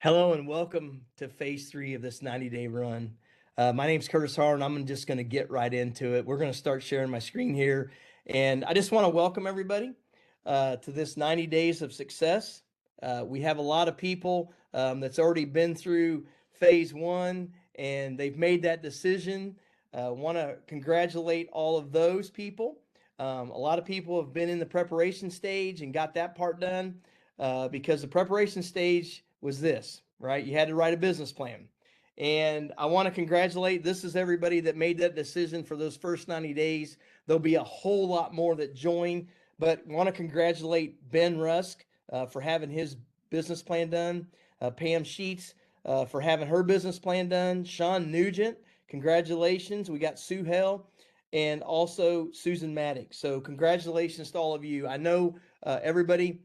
Hello and welcome to phase 3 of this 90-day run. My name's Curtis Harr, and I'm just going to get right into it. We're going to start sharing my screen here. And I just want to welcome everybody to this 90 days of success. We have a lot of people that's already been through phase 1 and they've made that decision. Want to congratulate all of those people. A lot of people have been in the preparation stage and got that part done because the preparation stage was this, right? You had to write a business plan. And I want to congratulate, this is everybody that made that decision for those first 90 days. There'll be a whole lot more that join, but want to congratulate Ben Rusk for having his business plan done, Pam Sheets for having her business plan done, Sean Nugent, congratulations. We got Sue Hell and also Susan Maddox. So congratulations to all of you. I know everybody,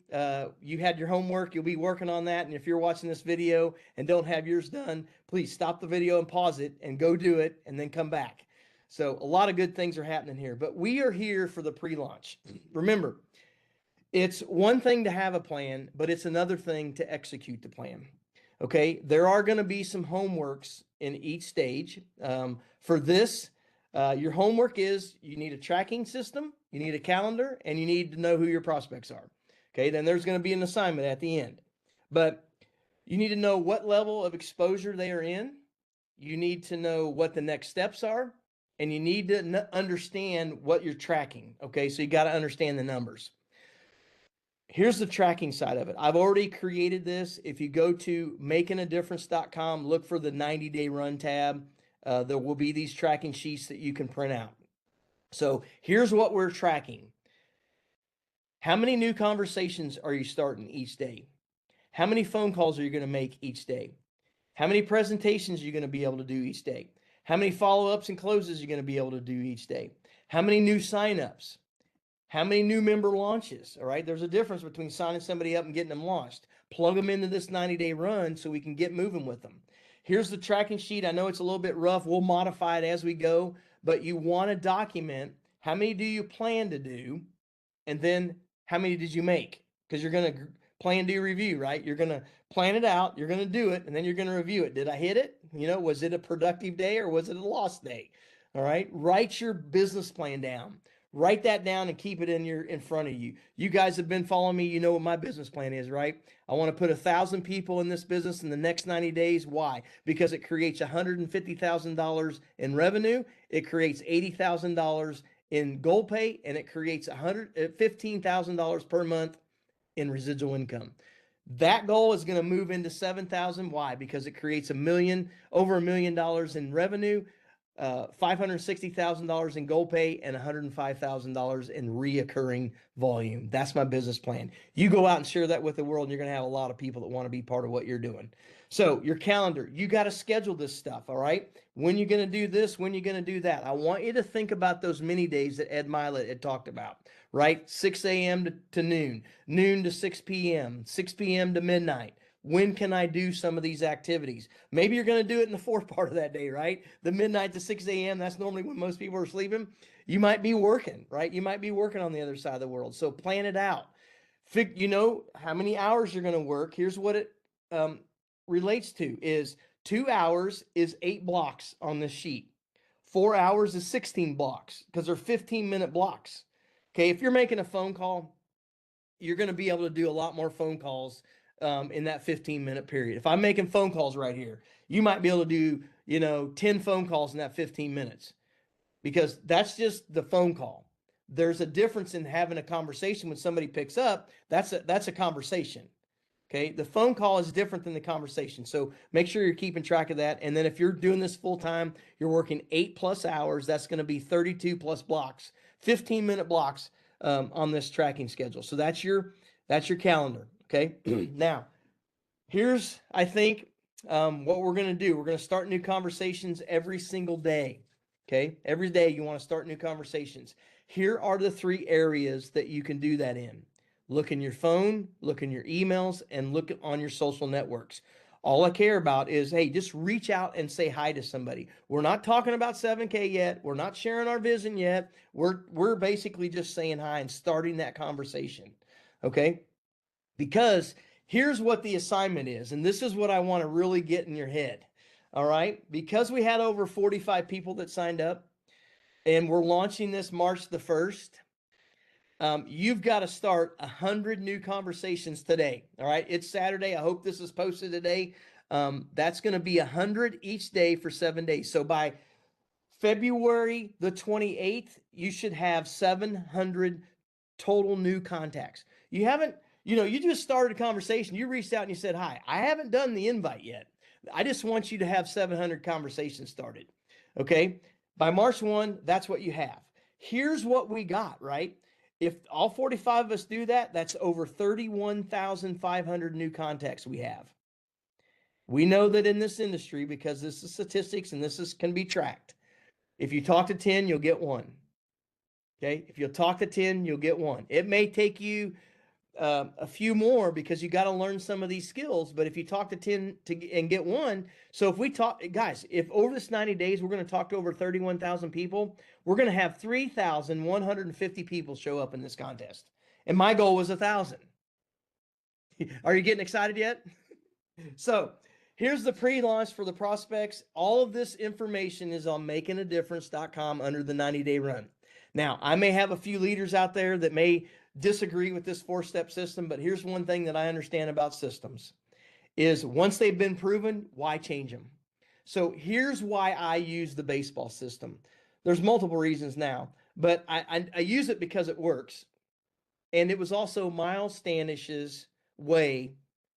you had your homework. You'll be working on that. And if you're watching this video and don't have yours done, please stop the video and pause it and go do it and then come back. So a lot of good things are happening here, but we are here for the pre-launch. Remember, it's one thing to have a plan, but it's another thing to execute the plan. Okay, there are going to be some homeworks in each stage. For this, your homework is you need a tracking system, you need a calendar, and you need to know who your prospects are. Okay, then there's going to be an assignment at the end. But you need to know what level of exposure they are in. You need to know what the next steps are, and you need to understand what you're tracking. Okay, so you got to understand the numbers. Here's the tracking side of it. I've already created this. If you go to makingadifference.com, look for the 90-day run tab. There will be these tracking sheets that you can print out. So here's what we're tracking. How many new conversations are you starting each day? How many phone calls are you going to make each day? How many presentations are you going to be able to do each day? How many follow-ups and closes are you going to be able to do each day? How many new sign-ups? How many new member launches? All right, there's a difference between signing somebody up and getting them launched. Plug them into this 90-day run so we can get moving with them. Here's the tracking sheet. I know it's a little bit rough. We'll modify it as we go, but you want to document how many do you plan to do, and then how many did you make? Because you're going to plan, do, review, right? You're going to plan it out, you're going to do it, and then you're going to review it. Did I hit it? Was it a productive day or was it a lost day? All right, write your business plan down. Write that down and keep it in front of you. You guys have been following me. You know what my business plan is, right? I want to put 1,000 people in this business in the next 90 days. Why? Because it creates $150,000 in revenue. It creates $80,000 in goal pay, and it creates $15,000 per month in residual income. That goal is going to move into 7,000. Why? Because it creates over $1 million in revenue, $560,000 in goal pay, and $105,000 in reoccurring volume. That's my business plan. You go out and share that with the world, and you're going to have a lot of people that want to be part of what you're doing. So your calendar, you got to schedule this stuff, all right? When you're going to do this, when you're going to do that. I want you to think about those mini days that Ed Milet had talked about, right? 6 a.m. to noon, noon to 6 p.m., 6 p.m. to midnight. When can I do some of these activities? Maybe you're going to do it in the fourth part of that day, right? The midnight to 6 a.m., that's normally when most people are sleeping. You might be working, right? You might be working on the other side of the world. So plan it out. How many hours you're going to work. Here's what it relates to is 2 hours is 8 blocks on this sheet. 4 hours is 16 blocks because they're 15-minute blocks. Okay, if you're making a phone call, you're going to be able to do a lot more phone calls in that 15-minute period. If I'm making phone calls right here, you might be able to do, 10 phone calls in that 15 minutes because that's just the phone call. There's a difference in having a conversation when somebody picks up. That's a conversation. Okay, the phone call is different than the conversation. So make sure you're keeping track of that. And then if you're doing this full time, you're working 8+ hours. That's going to be 32+ blocks, 15-minute blocks on this tracking schedule. So that's your calendar. Okay. Now, here's, I think, what we're going to do. We're going to start new conversations every single day. Okay. Every day you want to start new conversations. Here are the 3 areas that you can do that in. Look in your phone, look in your emails, and look on your social networks. All I care about is, hey, just reach out and say hi to somebody. We're not talking about 7K yet. We're not sharing our vision yet. We're basically just saying hi and starting that conversation. Okay? Because here's what the assignment is, and this is what I want to really get in your head. All right, because we had over 45 people that signed up, and we're launching this March the 1st. You've got to start 100 new conversations today. All right, it's Saturday. I hope this is posted today. That's going to be 100 each day for 7 days. So by February the 28th, you should have 700 total new contacts. You haven't, you just started a conversation. You reached out and you said, hi, I haven't done the invite yet. I just want you to have 700 conversations started. Okay. By March 1, that's what you have. Here's what we got, right? If all 45 of us do that, that's over 31,500 new contacts we have. We know that in this industry, because this is statistics and can be tracked. If you talk to 10, you'll get one. Okay. If you'll talk to 10, you'll get one. It may take you a few more because you got to learn some of these skills. But if you talk to 10 and get one, so if we talk, guys, if over this 90 days, we're going to talk to over 31,000 people, we're going to have 3,150 people show up in this contest. And my goal was 1,000. Are you getting excited yet? So here's the pre-launch for the prospects. All of this information is on makingadifference.com under the 90-day run. Now, I may have a few leaders out there that may disagree with this 4-step system, but here's one thing that I understand about systems is once they've been proven, why change them? So here's why I use the baseball system. There's multiple reasons now, but I use it because it works. And it was also Miles Standish's way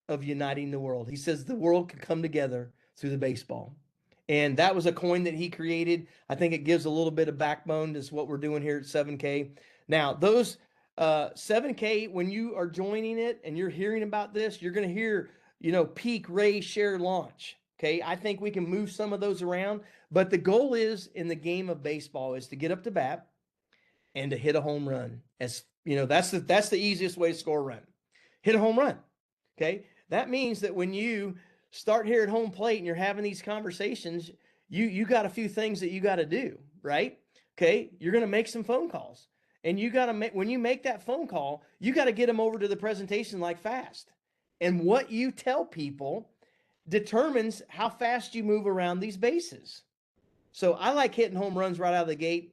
of uniting the world. He says the world can come together through the baseball. And that was a coin that he created. I think it gives a little bit of backbone to what we're doing here at 7K. Now, those 7K, when you are joining it and you're hearing about this, you're going to hear, peak, raise, share, launch. Okay. I think we can move some of those around, but the goal is in the game of baseball is to get up to bat and to hit a home run. As that's the easiest way to score a run. Hit a home run. Okay. That means that when you start here at home plate and you're having these conversations, you got a few things that you got to do, right? Okay. You're going to make some phone calls. And you got to make, when you make that phone call, you got to get them over to the presentation like fast. And what you tell people determines how fast you move around these bases. So I like hitting home runs right out of the gate.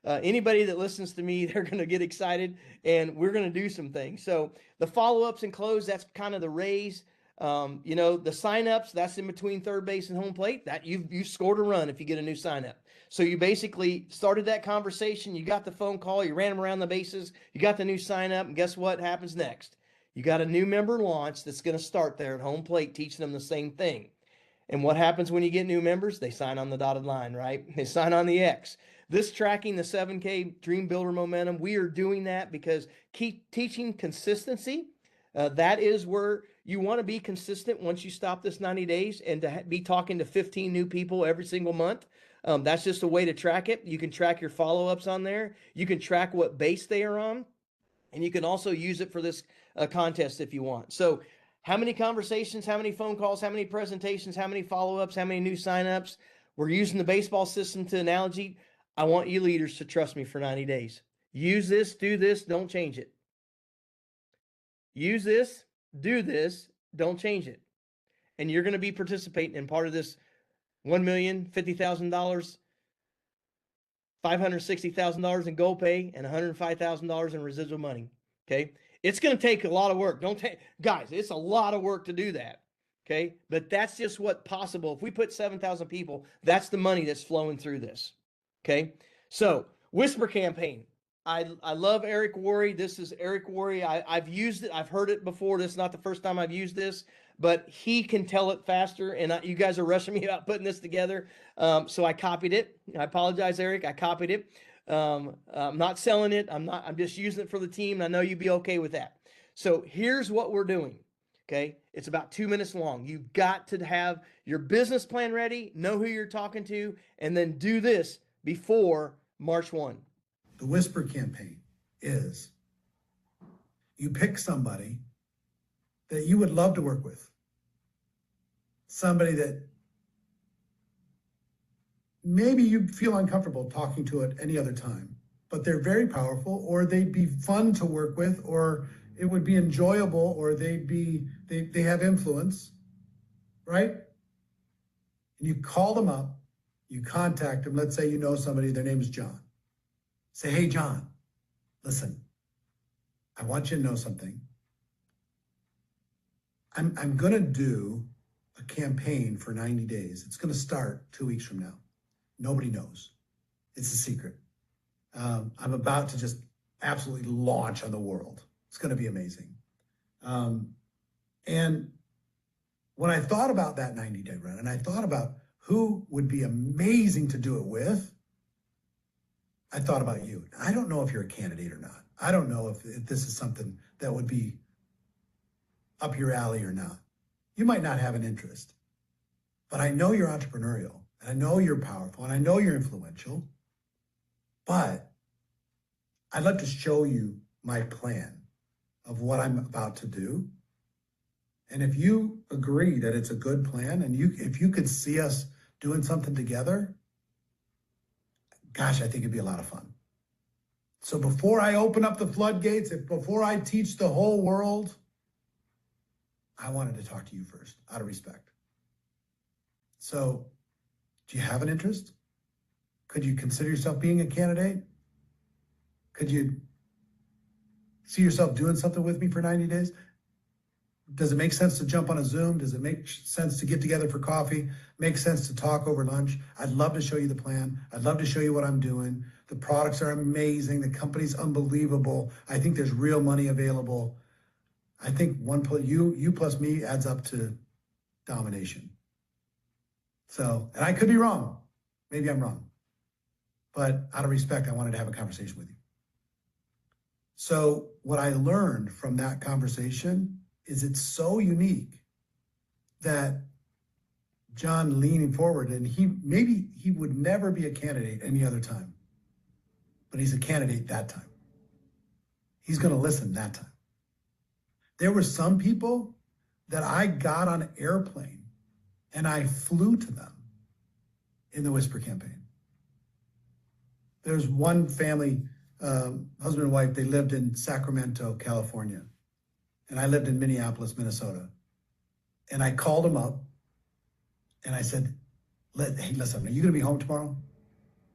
Anybody that listens to me, they're going to get excited and we're going to do some things. So the follow-ups and close, that's kind of the raise. The sign-ups, that's in between third base and home plate. That you've scored a run if you get a new sign-up. So you basically started that conversation, you got the phone call, you ran them around the bases, you got the new sign-up, and guess what happens next? You got a new member launch that's going to start there at home plate, teaching them the same thing. And what happens when you get new members? They sign on the dotted line, right? They sign on the X. This tracking the 7K Dream Builder Momentum, we are doing that because keep teaching consistency. That is where you want to be consistent once you stop this 90 days and to be talking to 15 new people every single month. That's just a way to track it. You can track your follow-ups on there. You can track what base they are on. And you can also use it for this contest if you want. So how many conversations, how many phone calls, how many presentations, how many follow-ups, how many new signups? We're using the baseball system to analogy. I want you leaders to trust me for 90 days. Use this, do this, don't change it. Use this, do this, don't change it. And you're going to be participating in part of this $1,050,000, $560,000 in goal pay, and $105,000 in residual money. Okay. It's going to take a lot of work. Guys, it's a lot of work to do that. Okay. But that's just what's possible. If we put 7,000 people, that's the money that's flowing through this. Okay. So Whisper campaign. I love Eric Worre. This is Eric Worre. I've used it. I've heard it before. This is not the first time I've used this, but he can tell it faster. And you guys are rushing me about putting this together. So I copied it. I apologize, Eric. I copied it. I'm not selling it. I'm just using it for the team. And I know you'd be okay with that. So here's what we're doing. Okay. It's about 2 minutes long. You've got to have your business plan ready, know who you're talking to, and then do this before March 1. The Whisper campaign is you pick somebody that you would love to work with, somebody that maybe you feel uncomfortable talking to at any other time, but they're very powerful, or they'd be fun to work with, or it would be enjoyable, or they have influence, right? And you call them up, you contact them. Let's say you know somebody, their name is John. Say, hey, John, listen, I want you to know something. I'm going to do a campaign for 90 days. It's going to start 2 weeks from now. Nobody knows. It's a secret. I'm about to just absolutely launch on the world. It's going to be amazing. And when I thought about that 90-day run, and I thought about who would be amazing to do it with, I thought about you. I don't know if you're a candidate or not. I don't know if this is something that would be up your alley or not. You might not have an interest, but I know you're entrepreneurial, and I know you're powerful, and I know you're influential, but I'd like to show you my plan of what I'm about to do. And if you agree that it's a good plan, and if you could see us doing something together, gosh, I think it'd be a lot of fun. So before I open up the floodgates, before I teach the whole world, I wanted to talk to you first, out of respect. So, do you have an interest? Could you consider yourself being a candidate? Could you see yourself doing something with me for 90 days? Does it make sense to jump on a Zoom? Does it make sense to get together for coffee? Make sense to talk over lunch? I'd love to show you the plan. I'd love to show you what I'm doing. The products are amazing. The company's unbelievable. I think there's real money available. I think you plus me adds up to domination. So, and I could be wrong. Maybe I'm wrong. But out of respect, I wanted to have a conversation with you. So what I learned from that conversation is it's so unique that John leaning forward, and maybe he would never be a candidate any other time, but he's a candidate that time. He's going to listen that time. There were some people that I got on an airplane and I flew to them in the Whisper campaign. There's one family, husband and wife, they lived in Sacramento, California. And I lived in Minneapolis, Minnesota. And I called them up and I said, hey, listen, are you going to be home tomorrow?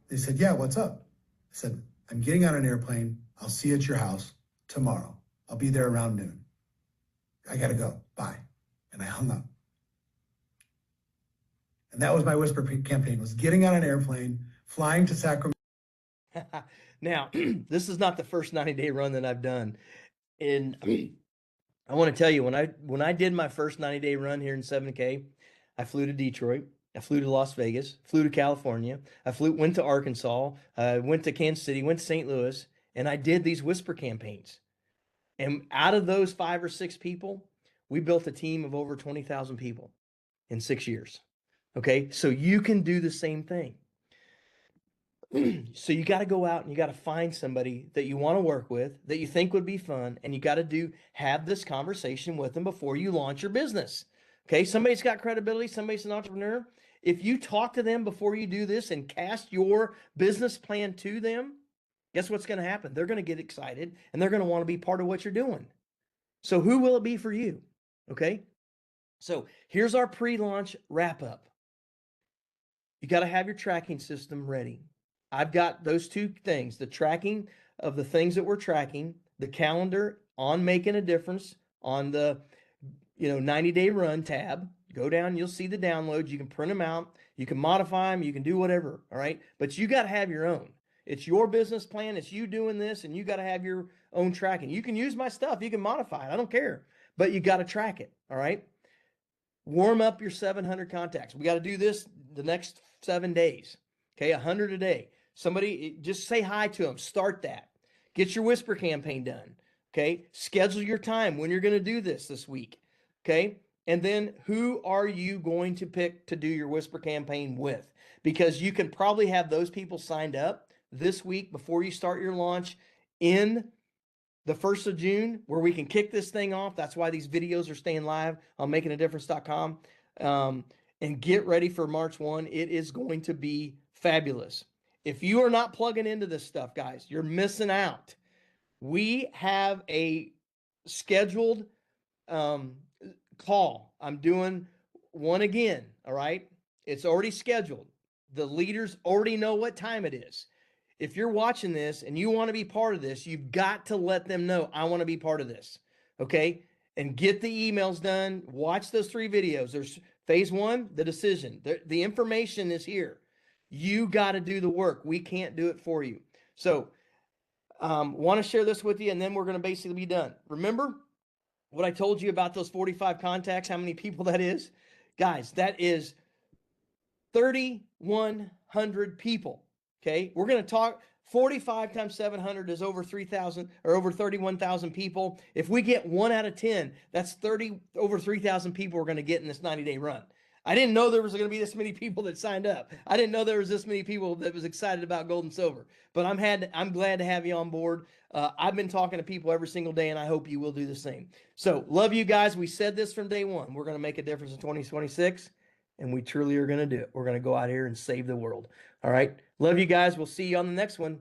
They said, yeah, what's up? I said, I'm getting on an airplane. I'll see you at your house tomorrow. I'll be there around noon. I got to go. Bye. And I hung up. And that was my Whisper campaign, was getting on an airplane, flying to Sacramento. Now, this is not the first 90-day run that I've done. And I want to tell you, when I did my first 90-day run here in 7K, I flew to Detroit, I flew to Las Vegas, flew to California, went to Arkansas, went to Kansas City, went to St. Louis, and I did these Whisper campaigns. And out of those 5 or 6 people, we built a team of over 20,000 people in 6 years. Okay, so you can do the same thing. So you got to go out and you got to find somebody that you want to work with, that you think would be fun, and you got to have this conversation with them before you launch your business. Okay, somebody's got credibility, somebody's an entrepreneur. If you talk to them before you do this and cast your business plan to them, guess what's going to happen? They're going to get excited and they're going to want to be part of what you're doing. So who will it be for you? Okay, so here's our pre-launch wrap up. You got to have your tracking system ready. I've got those 2 things, the tracking of the things that we're tracking, the calendar on making a difference on the 90-day run tab. Go down, you'll see the downloads. You can print them out. You can modify them. You can do whatever. All right. But you got to have your own. It's your business plan. It's you doing this, and you got to have your own tracking. You can use my stuff. You can modify it. I don't care. But you got to track it. All right. Warm up your 700 contacts. We got to do this the next 7 days. Okay. 100 a day. Somebody, just say hi to them. Start that. Get your Whisper campaign done. Okay. Schedule your time when you're going to do this week. Okay. And then who are you going to pick to do your Whisper campaign with? Because you can probably have those people signed up this week before you start your launch in the 1st of June, where we can kick this thing off. That's why these videos are staying live on makingadifference.com. And get ready for March 1. It is going to be fabulous. If you are not plugging into this stuff, guys, you're missing out. We have a scheduled call. I'm doing one again. All right. It's already scheduled. The leaders already know what time it is. If you're watching this and you want to be part of this, you've got to let them know, I want to be part of this. Okay. And get the emails done. Watch those 3 videos. There's phase 1, the decision. The information is here. You got to do the work. We can't do it for you. So, want to share this with you, and then we're going to basically be done. Remember what I told you about those 45 contacts, how many people that is? Guys, that is 3,100 people. Okay. We're going to talk 45 times 700 is over 3,000 or over 31,000 people. If we get 1 out of 10, that's over 3,000 people we're going to get in this 90-day run. I didn't know there was going to be this many people that signed up. I didn't know there was this many people that was excited about gold and silver, but I'm glad to have you on board. I've been talking to people every single day, and I hope you will do the same. So love you guys. We said this from day one. We're going to make a difference in 2026. And we truly are going to do it. We're going to go out here and save the world. All right. Love you guys. We'll see you on the next one.